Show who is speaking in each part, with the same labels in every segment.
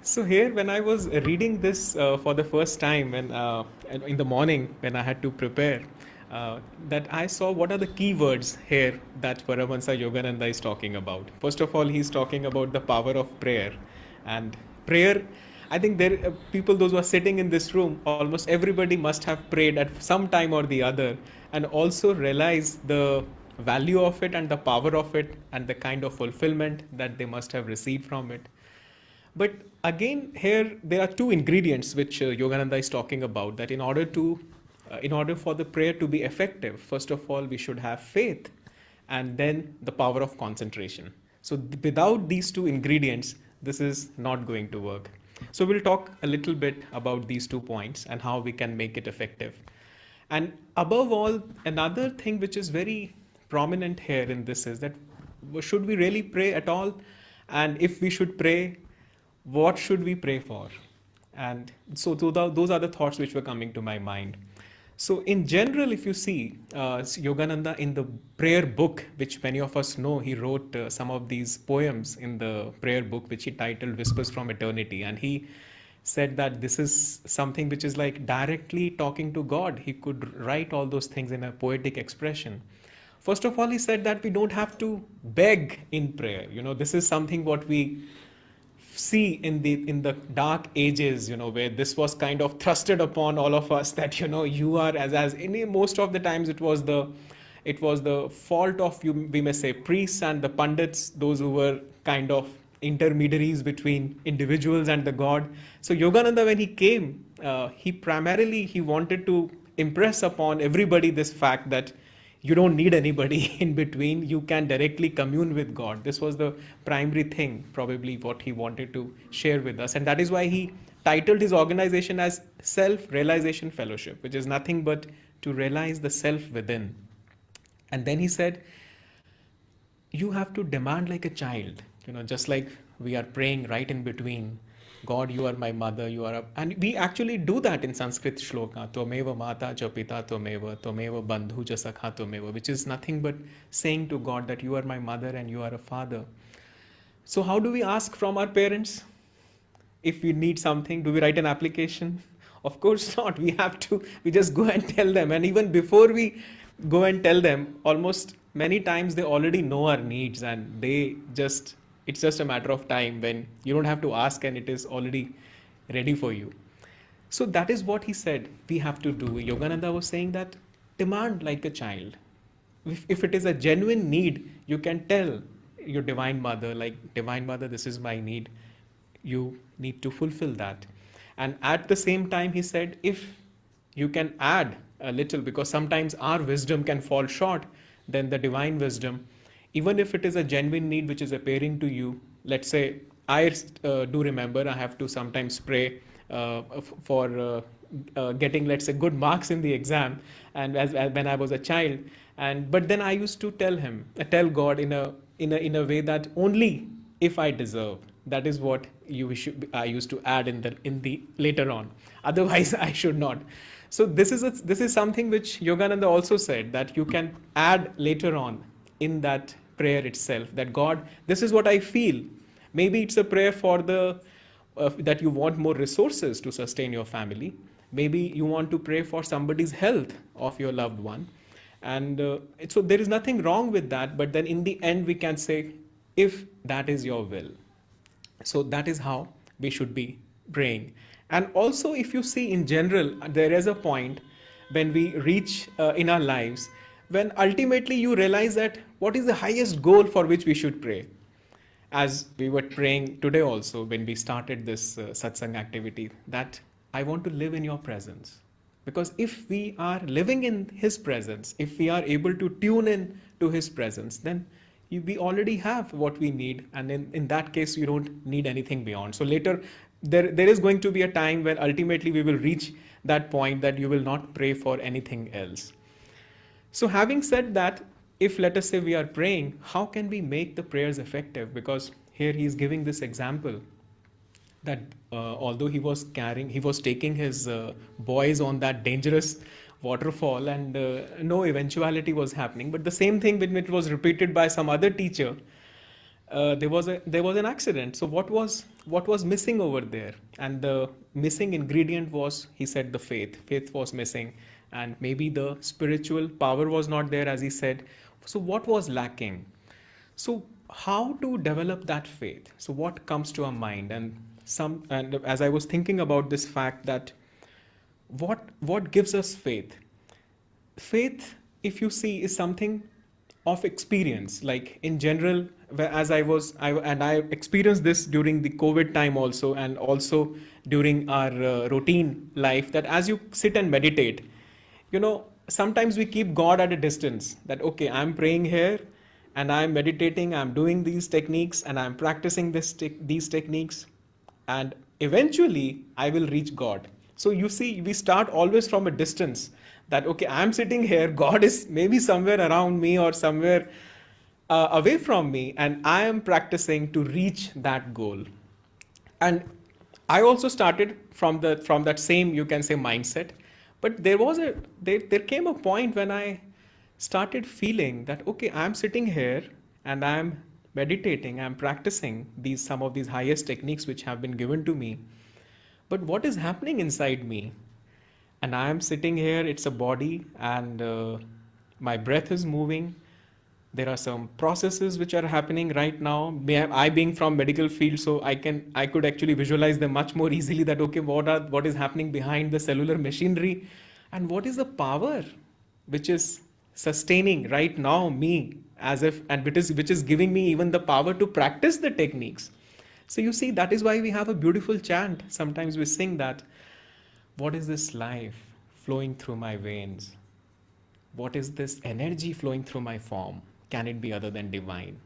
Speaker 1: So here, when I was reading this for the first time, when in the morning when I had to prepare, that I saw what are the key words here that Paramahansa Yogananda is talking about. First of all, he's talking about the power of prayer, and prayer. I think there people those who are sitting in this room, almost everybody must have prayed at some time or the other, and also realize the value of it and the power of it and the kind of fulfillment that they must have received from it. But again, here there are two ingredients which Yogananda is talking about. That in order for the prayer to be effective, first of all we should have faith, and then the power of concentration. So without these two ingredients, this is not going to work. So we'll talk a little bit about these 2 points and how we can make it effective. And above all, another thing which is very prominent here in this is that should we really pray at all? And if we should pray, what should we pray for? And so those are the thoughts which were coming to my mind. So in general, if you see Yogananda in the prayer book, which many of us know, he wrote some of these poems in the prayer book, which he titled Whispers from Eternity. And he said that this is something which is like directly talking to God. He could write all those things in a poetic expression. First of all, he said that we don't have to beg in prayer. This is something what we see in the dark ages, where this was kind of thrusted upon all of us, that you are as in most of the times it was the fault of, you we may say, priests and the pandits, those who were kind of intermediaries between individuals and the god. So Yogananda, when he came, he wanted to impress upon everybody this fact that you don't need anybody in between. You can directly commune with God. This was the primary thing, probably what he wanted to share with us. And that is why he titled his organization as Self Realization Fellowship, which is nothing but to realize the self within. And then he said, you have to demand like a child, just like we are praying right in between. God, you are my mother, and we actually do that in Sanskrit shloka, Tvameva mata cha pita tvameva bandhu cha sakha tvameva, which is nothing but saying to God that you are my mother and you are a father. So how do we ask from our parents? If we need something, do we write an application? Of course not. We just go and tell them. And even before we go and tell them, almost many times they already know our needs, and it's just a matter of time when you don't have to ask and it is already ready for you. So that is what he said we have to do. Yogananda was saying that demand like a child. If it is a genuine need, you can tell your Divine Mother, like, Divine Mother, this is my need. You need to fulfill that. And at the same time, he said, if you can add a little, because sometimes our wisdom can fall short than the divine wisdom, even if it is a genuine need which is appearing to you. Let's say, I do remember I have to sometimes pray for getting, let's say, good marks in the exam, and as when I was a child. But then I used to tell God in a way that only if I deserve. That is what I used to add in the later on. Otherwise, I should not. So this is something which Yogananda also said, that you can add later on in that prayer itself. That God, this is what I feel. Maybe it's a prayer for that you want more resources to sustain your family. Maybe you want to pray for somebody's health of your loved one. And so there is nothing wrong with that. But then in the end, we can say, if that is your will. So that is how we should be praying. And also, if you see in general, there is a point when we reach in our lives when ultimately you realize that what is the highest goal for which we should pray. As we were praying today also when we started this satsang activity, that I want to live in your presence. Because if we are living in his presence, if we are able to tune in to his presence, then we already have what we need, and in that case you don't need anything beyond. So later there is going to be a time when ultimately we will reach that point that you will not pray for anything else. So having said that, if let us say we are praying, how can we make the prayers effective? Because here he is giving this example that although he was taking his boys on that dangerous waterfall, and no eventuality was happening, but the same thing when it was repeated by some other teacher, there was an accident. So what was missing over there? And the missing ingredient was, he said, the faith. Faith was missing, and maybe the spiritual power was not there, as he said. So what was lacking? So how to develop that faith? So what comes to our mind? And as I was thinking about this fact, that what gives us faith? Faith, if you see, is something of experience. Like in general, as I experienced this during the COVID time also, and also during our routine life, that as you sit and meditate, sometimes we keep God at a distance. That okay, I'm praying here, and I'm meditating, I'm doing these techniques, and I'm practicing these techniques, and eventually I will reach God. So you see, we start always from a distance, that okay, I'm sitting here, God is maybe somewhere around me or somewhere away from me, and I am practicing to reach that goal. And I also started from that same, you can say, mindset. But there came a point when I started feeling that okay, I'm sitting here and I'm meditating, I'm practicing some of these highest techniques which have been given to me. But what is happening inside me? And I am sitting here, it's a body, and my breath is moving. There are some processes which are happening right now. I being from medical field, so I could actually visualize them much more easily, that okay, what is happening behind the cellular machinery, and what is the power which is sustaining right now me, as if, and which is giving me even the power to practice the techniques. So you see, that is why we have a beautiful chant. Sometimes we sing that, what is this life flowing through my veins? What is this energy flowing through my form? Can it be other than divine?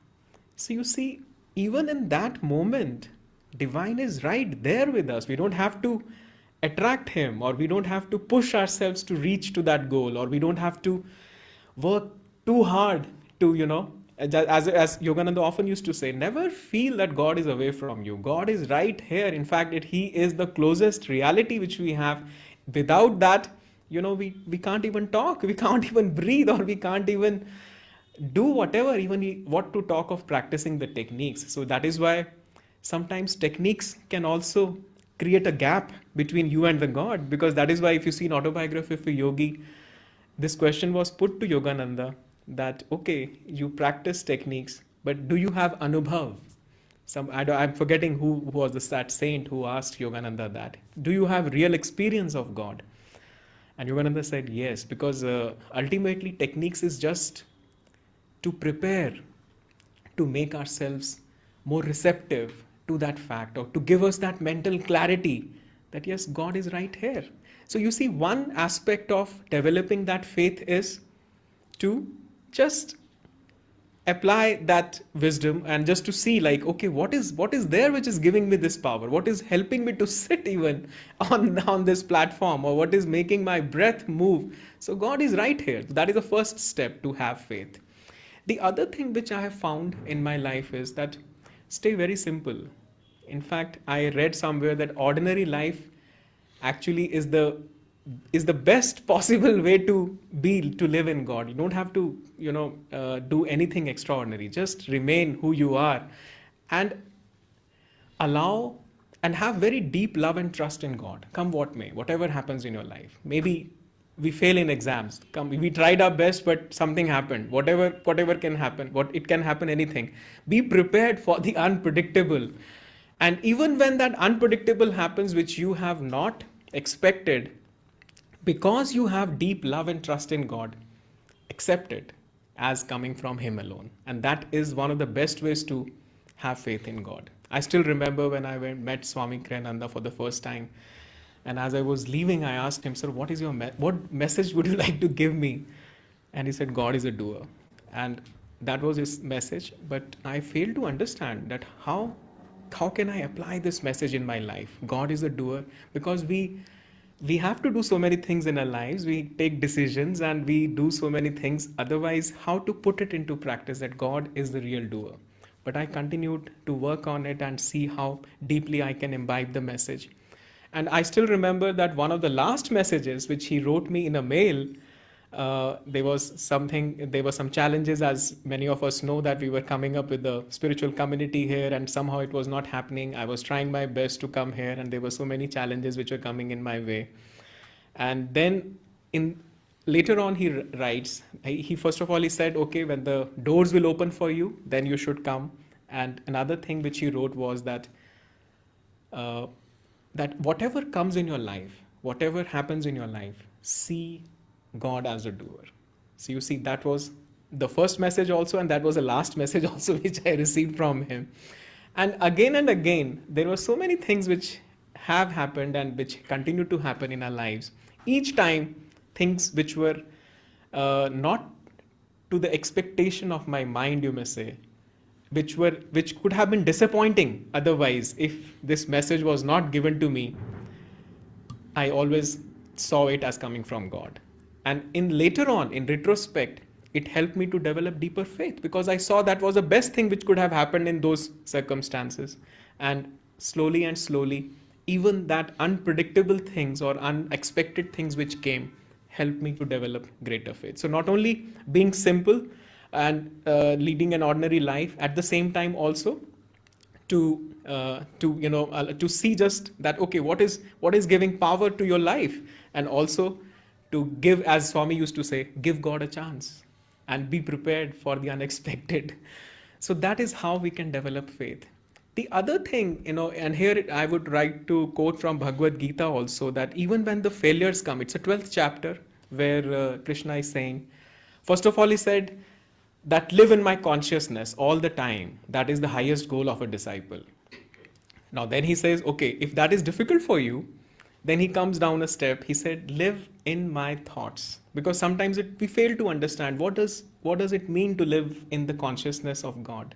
Speaker 1: So you see, even in that moment, divine is right there with us. We don't have to attract him, or we don't have to push ourselves to reach to that goal, or we don't have to work too hard to, as Yogananda often used to say, never feel that God is away from you. God is right here. In fact, he is the closest reality which we have. Without that, we can't even talk, we can't even breathe, or we can't even do whatever, even what to talk of practicing the techniques. So that is why sometimes techniques can also create a gap between you and the God, because that is why if you see an autobiography of a yogi, this question was put to Yogananda, that okay, you practice techniques, but do you have anubhav? I'm forgetting who was that saint who asked Yogananda that. Do you have real experience of God? And Yogananda said yes, because ultimately techniques is just to prepare, to make ourselves more receptive to that fact, or to give us that mental clarity that yes, God is right here. So you see, one aspect of developing that faith is to just apply that wisdom, and just to see like okay, what is there which is giving me this power, what is helping me to sit even on this platform, or what is making my breath move. So God is right here. That is the first step to have faith. The other thing which I have found in my life is that stay very simple. In fact, I read somewhere that ordinary life actually is the best possible way to live in God. You don't have to do anything extraordinary. Just remain who you are, and allow and have very deep love and trust in God, come what may, whatever happens in your life. Maybe we fail in exams, we tried our best but something happened, whatever can happen, it can happen, anything. Be prepared for the unpredictable. And even when that unpredictable happens which you have not expected, because you have deep love and trust in God, accept it as coming from him alone. And that is one of the best ways to have faith in God. I still remember when I met Swami Kriyananda for the first time, and as I was leaving, I asked him, sir, what is your what message would you like to give me? And he said, God is a doer. And that was his message. But I failed to understand that how can I apply this message in my life? God is a doer, because we have to do so many things in our lives. We take decisions and we do so many things. Otherwise, how to put it into practice that God is the real doer? But I continued to work on it and see how deeply I can imbibe the message. And I still remember that one of the last messages which he wrote me in a mail, there were some challenges, as many of us know, that we were coming up with the spiritual community here, and somehow it was not happening. I was trying my best to come here, and there were so many challenges which were coming in my way. And then in later on he writes, he first of all he said, okay, when the doors will open for you, then you should come. And another thing which he wrote was that uh, that whatever comes in your life, whatever happens in your life, see God as a doer. So you see, that was the first message also, and that was the last message also which I received from him. And again, there were so many things which have happened and which continue to happen in our lives. Each time, things which were not to the expectation of my mind, you may say, which could have been disappointing otherwise if this message was not given to me. I always saw it as coming from God. And in later on, in retrospect, it helped me to develop deeper faith, because I saw that was the best thing which could have happened in those circumstances. And slowly, even that unpredictable things or unexpected things which came helped me to develop greater faith. So not only being simple and leading an ordinary life, at the same time also to see just that, okay, what is giving power to your life, and also to give, as Swami used to say, give God a chance and be prepared for the unexpected. So that is how we can develop faith. The other thing, and here I would like to quote from Bhagavad Gita also, that even when the failures come, it's a 12th chapter where Krishna is saying, first of all, he said that live in my consciousness all the time. That is the highest goal of a disciple. Now, then he says, okay, if that is difficult for you, then he comes down a step. He said, live in my thoughts. Because sometimes we fail to understand what does it mean to live in the consciousness of God.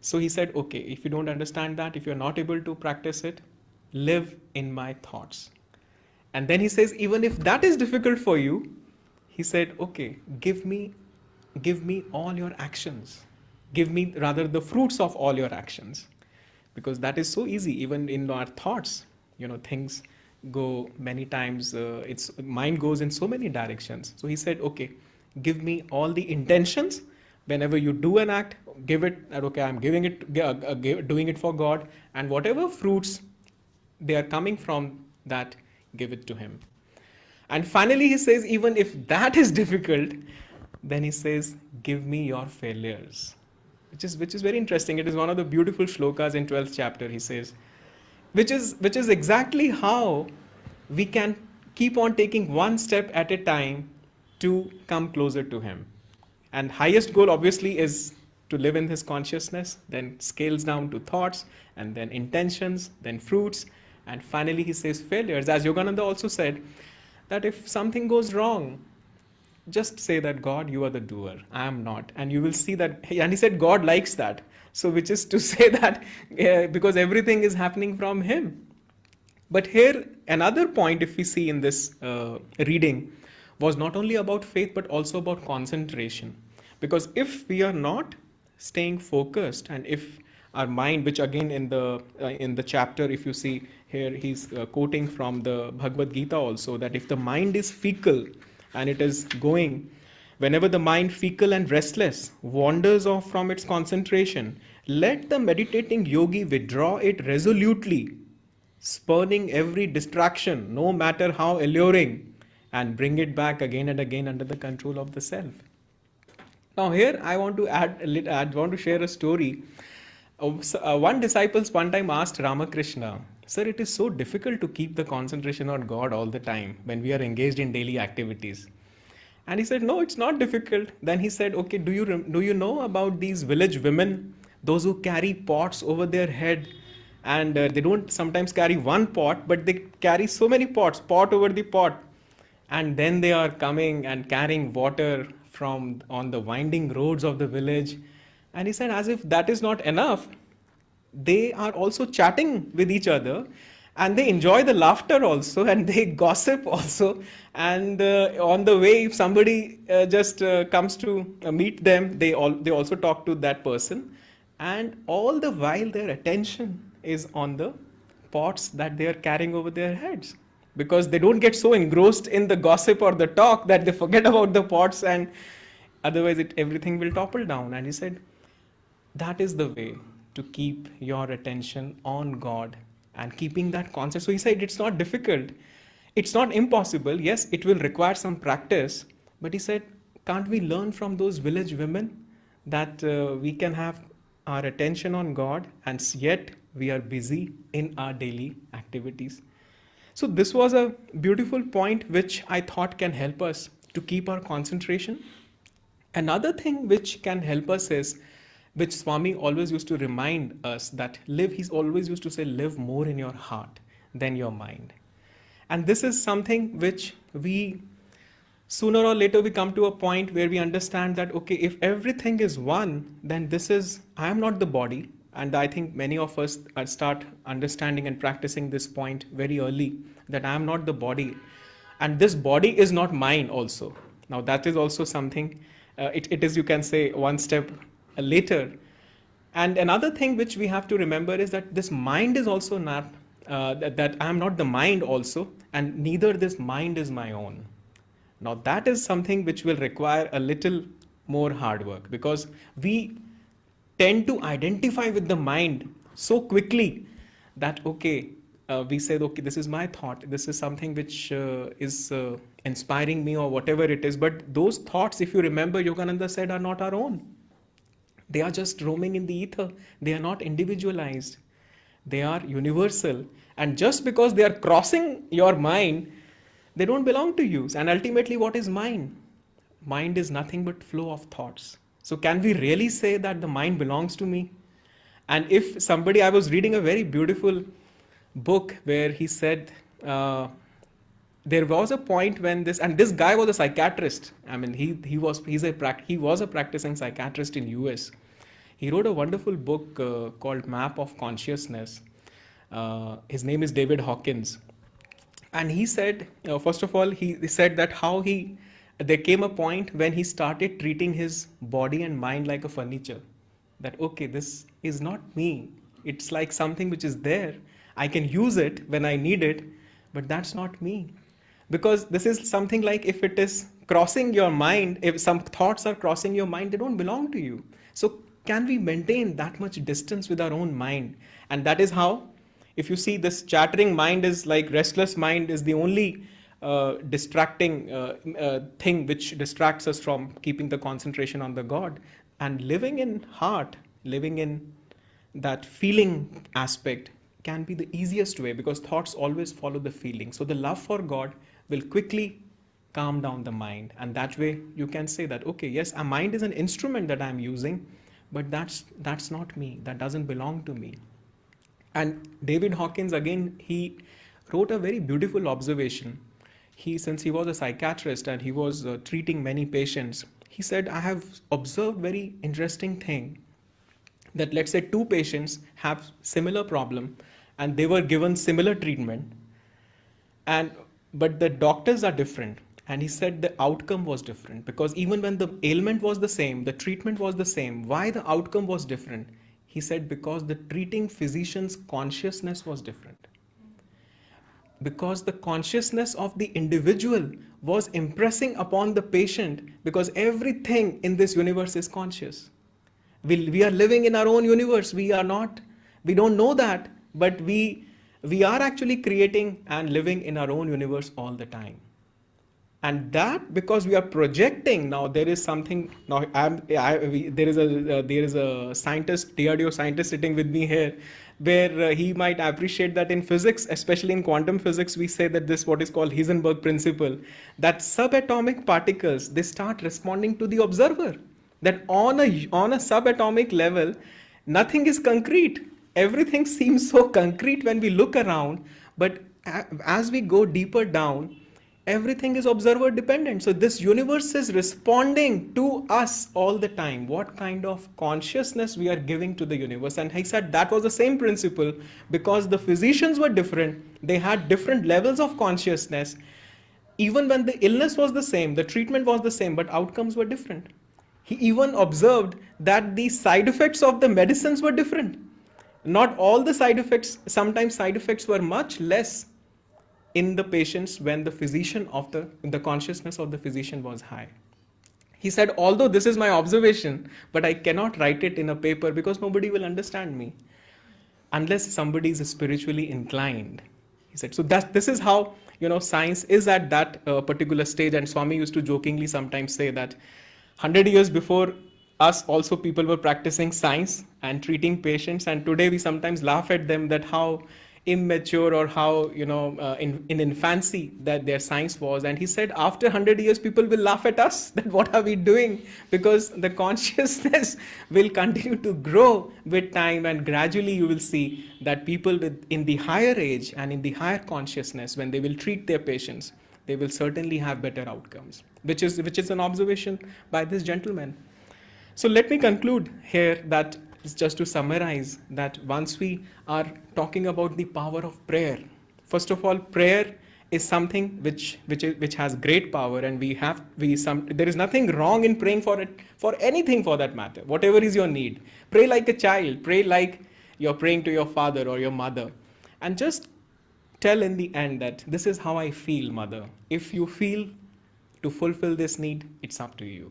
Speaker 1: So he said, okay, if you don't understand that, if you're not able to practice it, live in my thoughts. And then he says, even if that is difficult for you, he said, okay, give me all your actions. Give me rather the fruits of all your actions. Because that is so easy, even in our thoughts, things go many times, its mind goes in so many directions. So he said, okay, give me all the intentions. Whenever you do an act, give it, okay, I'm doing it for God, and whatever fruits they are coming from that, give it to him. And finally he says, even if that is difficult, then he says, give me your failures, which is very interesting. It is one of the beautiful shlokas in 12th chapter. He says, which is exactly how we can keep on taking one step at a time to come closer to him. And highest goal obviously is to live in his consciousness, then scales down to thoughts, and then intentions, then fruits, and finally he says failures. As Yogananda also said, that if something goes wrong, just say that, God, you are the doer, I am not. And you will see that, and he said God likes that. So which is to say that because everything is happening from him. But here, another point, if we see in this reading, was not only about faith, but also about concentration. Because if we are not staying focused, and if our mind, which again in the chapter, if you see here, he's quoting from the Bhagavad Gita also, that if the mind is fickle and it is going, whenever the mind fickle and restless wanders off from its concentration, let the meditating yogi withdraw it resolutely, spurning every distraction, no matter how alluring, and bring it back again and again under the control of the self. Now here I want to share a story. One disciple one time asked Ramakrishna, sir, it is so difficult to keep the concentration on God all the time when we are engaged in daily activities. And he said, no, it's not difficult. Then he said, okay, do you know about these village women, those who carry pots over their head, and they don't sometimes carry one pot, but they carry so many pots, pot over the pot, and then they are coming and carrying water from on the winding roads of the village. And he said, as if that is not enough, they are also chatting with each other, and they enjoy the laughter also, and they gossip also. And on the way, if somebody just comes to meet them, they also talk to that person, and all the while their attention is on the pots that they are carrying over their heads, because they don't get so engrossed in the gossip or the talk that they forget about the pots, and otherwise everything will topple down. And he said, that is the way to keep your attention on God and keeping that concept. So he said it's not difficult, it's not impossible. Yes, it will require some practice, but he said, can't we learn from those village women that we can have our attention on God and yet we are busy in our daily activities? So this was a beautiful point which I thought can help us to keep our concentration. Another thing which can help us is, which Swami always used to remind us that he's always used to say, live more in your heart than your mind. And this is something which we, sooner or later, we come to a point where we understand that, okay, if everything is one, then I am not the body. And I think many of us start understanding and practicing this point very early, that I am not the body. And this body is not mine also. Now that is also something, it is, you can say, one step later. And another thing which we have to remember is that this mind is also not, that I am not the mind also, and neither this mind is my own. Now that is something which will require a little more hard work, because we tend to identify with the mind so quickly that, okay, we say, okay, this is my thought, this is something which is inspiring me or whatever it is. But those thoughts, if you remember, Yogananda said, are not our own. They are just roaming in the ether. They are not individualized. They are universal. And just because they are crossing your mind, they don't belong to you. And ultimately, what is mind? Mind is nothing but flow of thoughts. So can we really say that the mind belongs to me? And if somebody, I was reading a very beautiful book where he said, there was a point when this guy was a psychiatrist. I mean, he was a practicing psychiatrist in US. He wrote a wonderful book called Map of Consciousness. His name is David Hawkins. And he said, first of all, he said that there came a point when he started treating his body and mind like a furniture. That, okay, this is not me. It's like something which is there. I can use it when I need it, but that's not me. Because this is something like, if it is crossing your mind, if some thoughts are crossing your mind, they don't belong to you. So can we maintain that much distance with our own mind? And that is how, if you see, this chattering mind is like, restless mind is the only distracting thing which distracts us from keeping the concentration on the God. And living in heart, living in that feeling aspect can be the easiest way, because thoughts always follow the feeling. So the love for God will quickly calm down the mind. And that way you can say that, okay, yes, a mind is an instrument that I'm using, but that's not me. That doesn't belong to me. And David Hawkins, again, he wrote a very beautiful observation. Since he was a psychiatrist and he was treating many patients, he said, I have observed very interesting thing, that let's say two patients have similar problem and they were given similar treatment, but the doctors are different. And he said the outcome was different, because even when the ailment was the same, the treatment was the same. Why the outcome was different? He said, because the treating physician's consciousness was different. Because the consciousness of the individual was impressing upon the patient, because everything in this universe is conscious. We are living in our own universe. We don't know that, but we are actually creating and living in our own universe all the time. And that, because we are projecting, now there is something, now there is a scientist, DRDO scientist sitting with me here, where he might appreciate that in physics, especially in quantum physics, we say that this what is called Heisenberg principle, that subatomic particles, they start responding to the observer. That on a subatomic level, nothing is concrete. Everything seems so concrete when we look around, but as we go deeper down, everything is observer dependent. So this universe is responding to us all the time. What kind of consciousness we are giving to the universe? And he said that was the same principle, because the physicians were different. They had different levels of consciousness. Even when the illness was the same, the treatment was the same, but outcomes were different. He even observed that the side effects of the medicines were different. Not all the side effects, sometimes side effects were much less in the patients when the physician of the consciousness of the physician was high. He said, although this is my observation, but I cannot write it in a paper because nobody will understand me unless somebody is spiritually inclined. He said, so that this is how science is at that particular stage. And Swami used to jokingly sometimes say that 100 years before us also people were practicing science and treating patients, and today we sometimes laugh at them that how immature or how in infancy that their science was. And he said after 100 years people will laugh at us that what are we doing, because the consciousness will continue to grow with time, and gradually you will see that people with in the higher age and in the higher consciousness, when they will treat their patients, they will certainly have better outcomes, which is an observation by this gentleman. So let me conclude here that just to summarize that once we are talking about the power of prayer, first of all, prayer is something which has great power, and there is nothing wrong in praying for it, for anything for that matter, whatever is your need. Pray like a child, pray like you're praying to your father or your mother, and just tell in the end that this is how I feel, mother. If you feel to fulfill this need, it's up to you.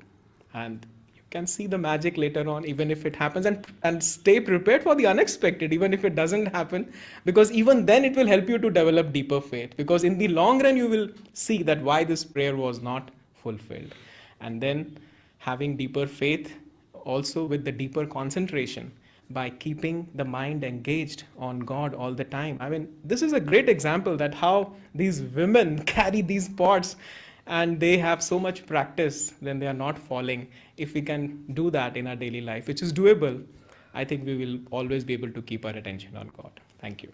Speaker 1: And you can see the magic later on, even if it happens, and stay prepared for the unexpected, even if it doesn't happen, because even then it will help you to develop deeper faith, because in the long run you will see that why this prayer was not fulfilled. And then having deeper faith also with the deeper concentration by keeping the mind engaged on God all the time. I mean, this is a great example that how these women carry these pots and they have so much practice, then they are not falling. If we can do that in our daily life, which is doable, I think we will always be able to keep our attention on God. Thank you.